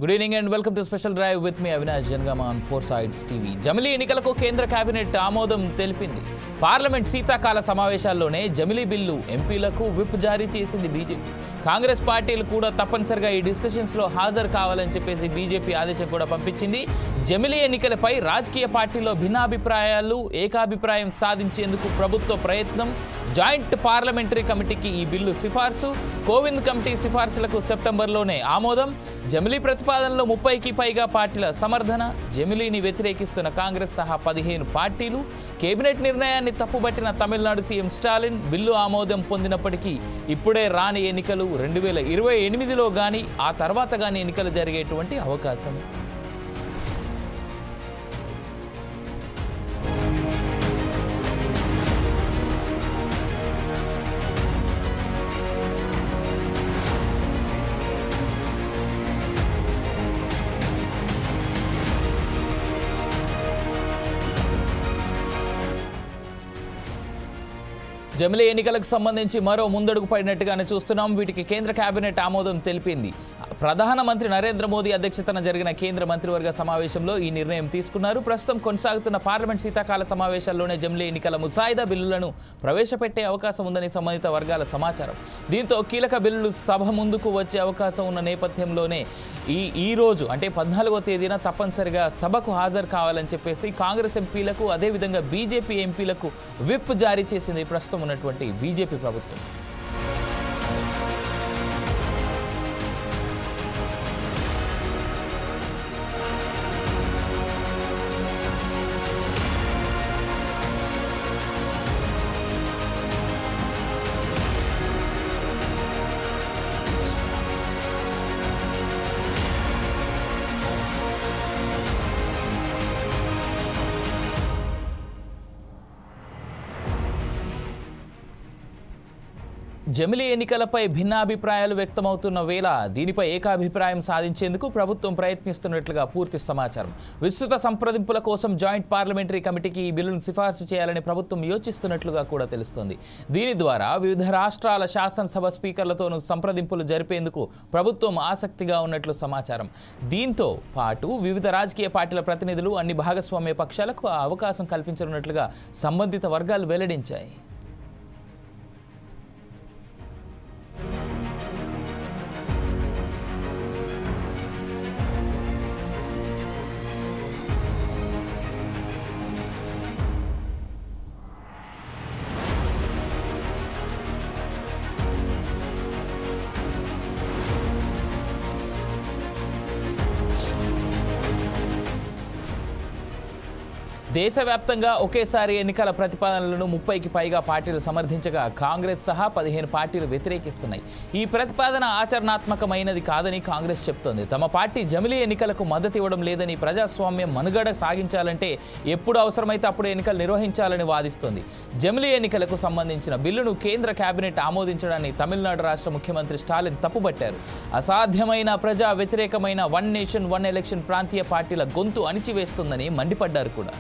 Good evening and welcome to Special Drive with me Avinash Jangama on Four Sides TV. జమిలీ ఎన్నికలకు కేంద్ర cabinet ఆమోదం తెలిపింది. Parliament శీతాకాల సమావేశాల్లోనే జమిలీ బిల్లు ఎంపీలకు విప్ జారీ చేసింది బీజేపీ. కాంగ్రెస్ పార్టీలు కూడా తప్పనిసరిగా ఈ డిస్కషన్స్ లో హాజరు కావాలని చెప్పేసి బీజేపీ ఆదేశం కూడా పంపించింది. జమిలీ ఎన్నికలపై రాజకీయ పార్టీల్లో భిన్నాభిప్రాయాలు ఏకాభిప్రాయం సాధించేందుకు ప్రభుత్వ ప్రయత్నం. జాయింట్ పార్లమెంటరీ కమిటీకి ఈ బిల్లు సిఫార్సు. కోవింద్ కమిటీ సిఫార్సులకు సెప్టెంబర్లోనే ఆమోదం. జమిలీ ప్రతిపాదనలో 30కి పైగా పార్టీల సమర్థన. జమిలీని వ్యతిరేకిస్తున్న కాంగ్రెస్ సహా 15 పార్టీలు. కేబినెట్ నిర్ణయాన్ని తప్పుబట్టిన తమిళనాడు సీఎం స్టాలిన్ బిల్లు ఆమోదం పొందినప్పటికీ ఇప్పుడే రాని ఎన్నికలు 2028లో కానీ ఆ తర్వాత కానీ ఎన్నికలు జరిగేటువంటి అవకాశం. జమిలీ ఎన్నికలకు సంబంధించి మరో ముందడుగు పడినట్టుగానే చూస్తున్నాం. వీటికి కేంద్ర కేబినెట్ ఆమోదం తెలిపింది. ప్రధానమంత్రి నరేంద్ర మోదీ అధ్యక్షతన జరిగిన కేంద్ర మంత్రివర్గ సమావేశంలో ఈ నిర్ణయం తీసుకున్నారు. ప్రస్తుతం కొనసాగుతున్న పార్లమెంట్ శీతాకాల సమావేశాల్లోనే జమిలీ ఎన్నికల ముసాయిదా బిల్లులను ప్రవేశపెట్టే అవకాశం ఉందని సంబంధిత వర్గాల సమాచారం. దీంతో కీలక బిల్లులు సభ ముందుకు వచ్చే అవకాశం ఉన్న నేపథ్యంలోనే ఈ రోజు అంటే 14వ తేదీన తప్పనిసరిగా సభకు హాజరు కావాలని చెప్పేసి కాంగ్రెస్ ఎంపీలకు అదేవిధంగా బీజేపీ ఎంపీలకు విప్ జారీ చేసింది ప్రస్తుతం ఉన్నటువంటి బీజేపీ ప్రభుత్వం. జమిలీ ఎన్నికలపై భిన్నాభిప్రాయాలు వ్యక్తమవుతున్న వేళ దీనిపై ఏకాభిప్రాయం సాధించేందుకు ప్రభుత్వం ప్రయత్నిస్తున్నట్లుగా పూర్తి సమాచారం. విస్తృత సంప్రదింపుల కోసం జాయింట్ పార్లమెంటరీ కమిటీకి ఈ బిల్లును సిఫార్సు చేయాలని ప్రభుత్వం యోచిస్తున్నట్లుగా కూడా తెలుస్తోంది. దీని ద్వారా వివిధ రాష్ట్రాల శాసనసభ స్పీకర్లతోనూ సంప్రదింపులు జరిపేందుకు ప్రభుత్వం ఆసక్తిగా ఉన్నట్లు సమాచారం. దీంతో పాటు వివిధ రాజకీయ పార్టీల ప్రతినిధులు అన్ని భాగస్వామ్య పక్షాలకు ఆ అవకాశం కల్పించనున్నట్లుగా సంబంధిత వర్గాలు వెల్లడించాయి. దేశవ్యాప్తంగా ఒకేసారి ఎన్నికల ప్రతిపాదనలను 30కి పైగా పార్టీలు సమర్థించగా కాంగ్రెస్ సహా 15 పార్టీలు వ్యతిరేకిస్తున్నాయి. ఈ ప్రతిపాదన ఆచరణాత్మకమైనది కాదని కాంగ్రెస్ చెప్తోంది. తమ పార్టీ జమిలీ ఎన్నికలకు మద్దతు ఇవ్వడం లేదని, ప్రజాస్వామ్యం మనుగడ సాగించాలంటే ఎప్పుడు అవసరమైతే అప్పుడు ఎన్నికలు నిర్వహించాలని వాదిస్తోంది. జమిలీ ఎన్నికలకు సంబంధించిన బిల్లును కేంద్ర కేబినెట్ ఆమోదించడాన్ని తమిళనాడు రాష్ట్ర ముఖ్యమంత్రి స్టాలిన్ తప్పుబట్టారు. అసాధ్యమైన ప్రజా వ్యతిరేకమైన వన్ నేషన్ వన్ ఎలక్షన్ ప్రాంతీయ పార్టీల గొంతు అణిచివేస్తుందని మండిపడ్డారు కూడా.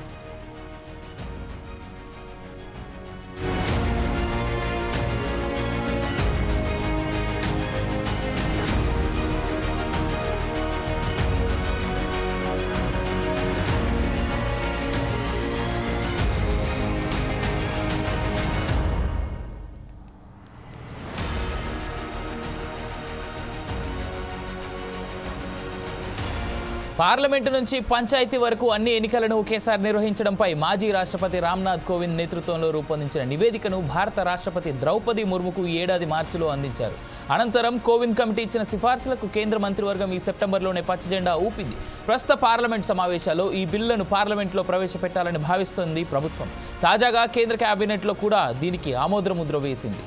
పార్లమెంటు నుంచి పంచాయతీ వరకు అన్ని ఎన్నికలను ఒకేసారి నిర్వహించడంపై మాజీ రాష్ట్రపతి రామ్నాథ్ కోవింద్ నేతృత్వంలో రూపొందించిన నివేదికను భారత రాష్ట్రపతి ద్రౌపది ముర్ముకు ఈ ఏడాది మార్చిలో అందించారు. అనంతరం కోవింద్ కమిటీ ఇచ్చిన సిఫార్సులకు కేంద్ర మంత్రివర్గం ఈ సెప్టెంబర్లోనే పచ్చజెండా ఊపింది. ప్రస్తుత పార్లమెంట్ సమావేశాల్లో ఈ బిల్లును పార్లమెంట్లో ప్రవేశపెట్టాలని భావిస్తోంది ప్రభుత్వం. తాజాగా కేంద్ర కేబినెట్లో కూడా దీనికి ఆమోదముద్ర వేసింది.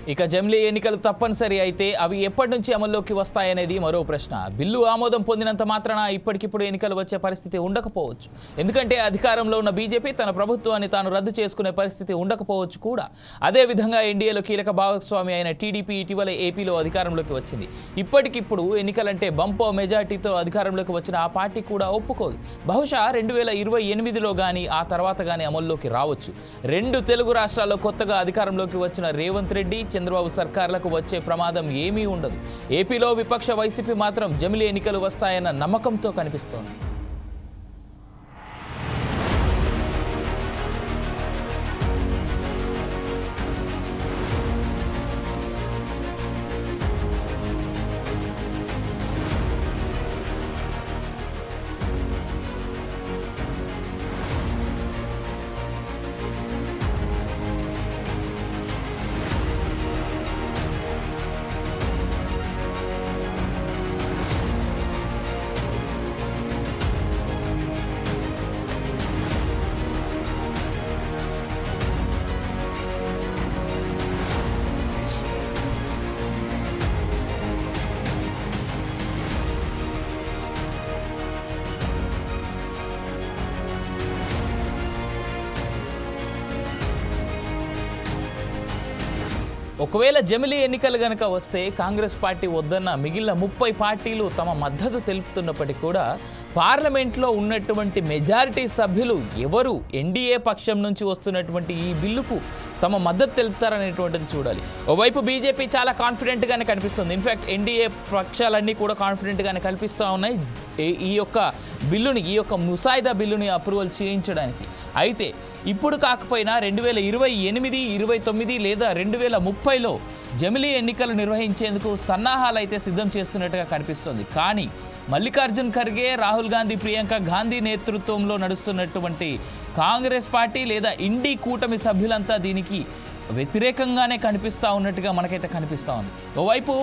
ఇక జమిలీ ఎన్నికలు తప్పనిసరి అయితే అవి ఎప్పటి నుంచి అమల్లోకి వస్తాయనేది మరో ప్రశ్న. బిల్లు ఆమోదం పొందినంత మాత్రాన ఇప్పటికిప్పుడు ఎన్నికలు వచ్చే పరిస్థితి ఉండకపోవచ్చు. ఎందుకంటే అధికారంలో ఉన్న బీజేపీ తన ప్రభుత్వాన్ని తాను రద్దు చేసుకునే పరిస్థితి ఉండకపోవచ్చు కూడా. అదేవిధంగా ఎన్డీఏలో కీలక భాగస్వామి అయిన టీడీపీ ఇటీవల ఏపీలో అధికారంలోకి వచ్చింది. ఇప్పటికిప్పుడు ఎన్నికలంటే బంపో మెజార్టీతో అధికారంలోకి వచ్చిన ఆ పార్టీ కూడా ఒప్పుకోదు. బహుశా 2028లో కానీ ఆ తర్వాత కానీ అమల్లోకి రావచ్చు. 2 తెలుగు రాష్ట్రాల్లో కొత్తగా అధికారంలోకి వచ్చిన రేవంత్ రెడ్డి, చంద్రబాబు సర్కార్లకు వచ్చే ప్రమాదం ఏమీ ఉండదు. ఏపీలో విపక్ష వైసీపీ మాత్రం జమిలీ ఎన్నికలు వస్తాయన్న నమ్మకంతో కనిపిస్తోంది. ఒకవేళ జమిలీ ఎన్నికలు గనక వస్తే కాంగ్రెస్ పార్టీ వద్దన్న మిగిలిన 30 పార్టీలు తమ మద్దతు తెలుపుతున్నప్పటికీ కూడా పార్లమెంట్లో ఉన్నటువంటి మెజారిటీ సభ్యులు ఎవరు ఎన్డీఏ పక్షం నుంచి వస్తున్నటువంటి ఈ బిల్లుకు తమ మద్దతు తెలుపుతారనేటువంటిది చూడాలి. ఓవైపు బీజేపీ చాలా కాన్ఫిడెంట్గానే కనిపిస్తుంది. ఇన్ఫ్యాక్ట్ ఎన్డీఏ పక్షాలన్నీ కూడా కాన్ఫిడెంట్గానే కనిపిస్తూ ఉన్నాయి ఈ యొక్క బిల్లుని, ఈ యొక్క ముసాయిదా బిల్లుని అప్రూవల్ చేయించడానికి. అయితే ఇప్పుడు కాకపోయినా 2028, 29 లేదా 2030లో జమిలీ ఎన్నికలు నిర్వహించేందుకు సన్నాహాలు అయితే సిద్ధం చేస్తున్నట్టుగా కనిపిస్తోంది. కానీ మల్లికార్జున్ ఖర్గే, రాహుల్ గాంధీ, ప్రియాంక గాంధీ నేతృత్వంలో నడుస్తున్నటువంటి కాంగ్రెస్ పార్టీ లేదా ఇండి కూటమి సభ్యులంతా దీనికి వ్యతిరేకంగానే కనిపిస్తూ ఉన్నట్టుగా మనకైతే కనిపిస్తూ ఉంది. ఓవైపు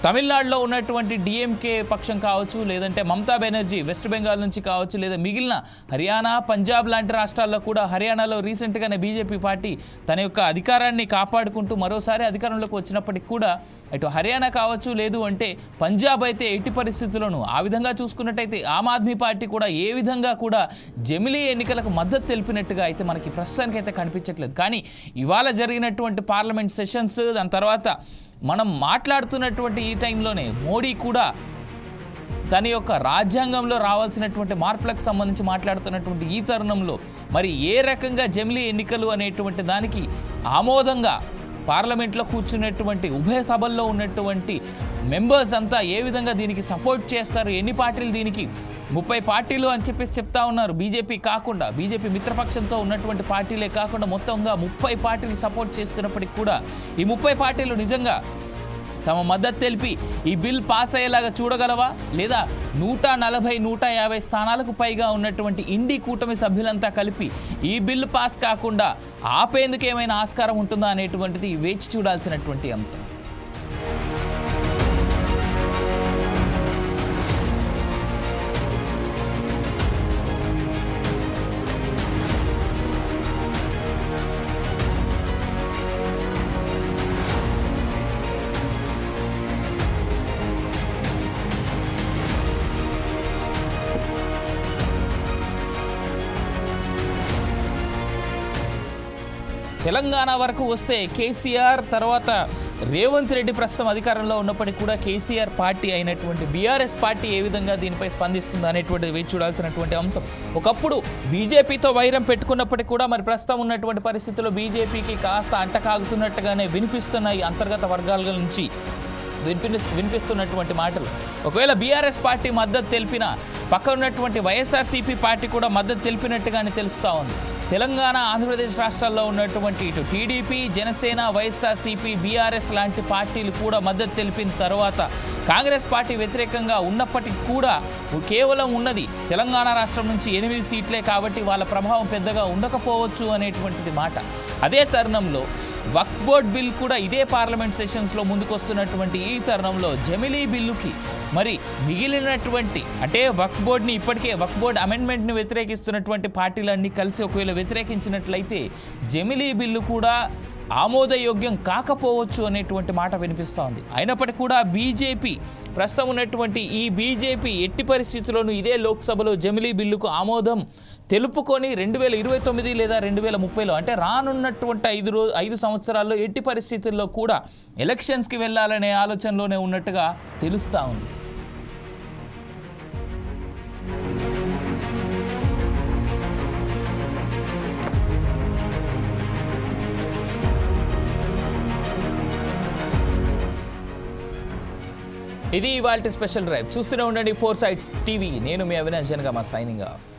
తమిళనాడులో ఉన్నటువంటి డిఎంకే పక్షం కావచ్చు, లేదంటే మమతా బెనర్జీ వెస్ట్ బెంగాల్ నుంచి కావచ్చు, లేదా మిగిలిన హర్యానా, పంజాబ్ లాంటి రాష్ట్రాల్లో కూడా, హర్యానాలో రీసెంట్గానే బీజేపీ పార్టీ తన యొక్క అధికారాన్ని కాపాడుకుంటూ మరోసారి అధికారంలోకి వచ్చినప్పటికీ కూడా ఇటు హర్యానా కావచ్చు, లేదు అంటే పంజాబ్ అయితే ఎట్టి పరిస్థితుల్లోనూ ఆ విధంగా చూసుకున్నట్టయితే ఆమ్ ఆద్మీ పార్టీ కూడా ఏ విధంగా కూడా జమిలీ ఎన్నికలకు మద్దతు తెలిపినట్టుగా అయితే మనకి ప్రస్తుతానికి అయితే కనిపించట్లేదు. కానీ ఇవాళ జరిగినటువంటి పార్లమెంట్ సెషన్స్, దాని తర్వాత మనం మాట్లాడుతున్నటువంటి ఈ టైంలోనే మోడీ కూడా తన యొక్క రాజ్యాంగంలో రావాల్సినటువంటి మార్పులకు సంబంధించి మాట్లాడుతున్నటువంటి ఈ తరుణంలో మరి ఏ రకంగా జమిలీ ఎన్నికలు అనేటువంటి దానికి ఆమోదంగా పార్లమెంట్లో కూర్చున్నటువంటి ఉభయ సభల్లో ఉన్నటువంటి మెంబర్స్ అంతా ఏ విధంగా దీనికి సపోర్ట్ చేస్తారు, ఎన్ని పార్టీలు దీనికి 30 పార్టీలు అని చెప్పేసి చెప్తా ఉన్నారు. బీజేపీ కాకుండా, బీజేపీ మిత్రపక్షంతో ఉన్నటువంటి పార్టీలే కాకుండా మొత్తంగా 30 పార్టీలు సపోర్ట్ చేస్తున్నప్పటికీ కూడా ఈ 30 పార్టీలు నిజంగా తమ మద్దతు తెలిపి ఈ బిల్ పాస్ అయ్యేలాగా చూడగలవా, లేదా 140, 150 స్థానాలకు పైగా ఉన్నటువంటి ఇండి కూటమి సభ్యులంతా కలిపి ఈ బిల్లు పాస్ కాకుండా ఆపేందుకు ఏమైనా ఆస్కారం ఉంటుందా అనేటువంటిది వేచి చూడాల్సినటువంటి అంశం. తెలంగాణ వరకు వస్తే కేసీఆర్ తర్వాత రేవంత్ రెడ్డి ప్రస్తుతం అధికారంలో ఉన్నప్పటికీ కూడా కేసీఆర్ పార్టీ అయినటువంటి బీఆర్ఎస్ పార్టీ ఏ విధంగా దీనిపై స్పందిస్తుంది అనేటువంటిది వేచి చూడాల్సినటువంటి అంశం. ఒకప్పుడు బీజేపీతో వైరం పెట్టుకున్నప్పటికీ కూడా మరి ప్రస్తుతం ఉన్నటువంటి పరిస్థితుల్లో బీజేపీకి కాస్త అంటకాగుతున్నట్టుగానే వినిపిస్తున్నాయి అంతర్గత వర్గాల నుంచి వినిపిస్తున్నటువంటి మాటలు. ఒకవేళ బీఆర్ఎస్ పార్టీ మద్దతు తెలిపినా పక్కన ఉన్నటువంటి వైఎస్ఆర్సీపీ పార్టీ కూడా మద్దతు తెలిపినట్టుగానే తెలుస్తూ ఉంది. తెలంగాణ, ఆంధ్రప్రదేశ్ రాష్ట్రాల్లో ఉన్నటువంటి ఇటు టీడీపీ, జనసేన, వైఎస్ఆర్సీపీ, బీఆర్ఎస్ లాంటి పార్టీలు కూడా మద్దతు తెలిపిన తర్వాత కాంగ్రెస్ పార్టీ వ్యతిరేకంగా ఉన్నప్పటికీ కూడా కేవలం ఉన్నది తెలంగాణ రాష్ట్రం నుంచి 8 సీట్లే కాబట్టి వాళ్ళ ప్రభావం పెద్దగా ఉండకపోవచ్చు అనేటువంటిది మాట. అదే తరుణంలో వక్ఫ్ బోర్డ్ బిల్ కూడా ఇదే పార్లమెంట్ సెషన్స్లో ముందుకొస్తున్నటువంటి ఈ తరుణంలో జమిలీ బిల్లుకి మరి మిగిలినటువంటి అంటే వక్ఫ్ బోర్డ్ని ఇప్పటికే వక్ఫ్ బోర్డ్ అమెండ్మెంట్ని వ్యతిరేకిస్తున్నటువంటి పార్టీలన్నీ కలిసి ఒకవేళ వ్యతిరేకించినట్లయితే జమిలీ బిల్లు కూడా ఆమోదయోగ్యం కాకపోవచ్చు అనేటువంటి మాట వినిపిస్తోంది. అయినప్పటికీ కూడా బీజేపీ ప్రస్తుతం ఉన్నటువంటి ఈ బీజేపీ ఎట్టి పరిస్థితుల్లోనూ ఇదే లోక్సభలో జమిలీ బిల్లుకు ఆమోదం తెలుపుకొని 2029 లేదా 2030లో అంటే రానున్నటువంటి 5 సంవత్సరాల్లో ఎట్టి పరిస్థితుల్లో కూడా ఎలక్షన్స్కి వెళ్ళాలనే ఆలోచనలోనే ఉన్నట్టుగా తెలుస్తూ ఉంది. ఇది ఇవాల్టి స్పెషల్ డ్రైవ్. చూస్తూనే ఉండండి 4 Sides టీవీ. నేను మీ అవినాష్ జనగామ సైనింగ్ ఆఫ్.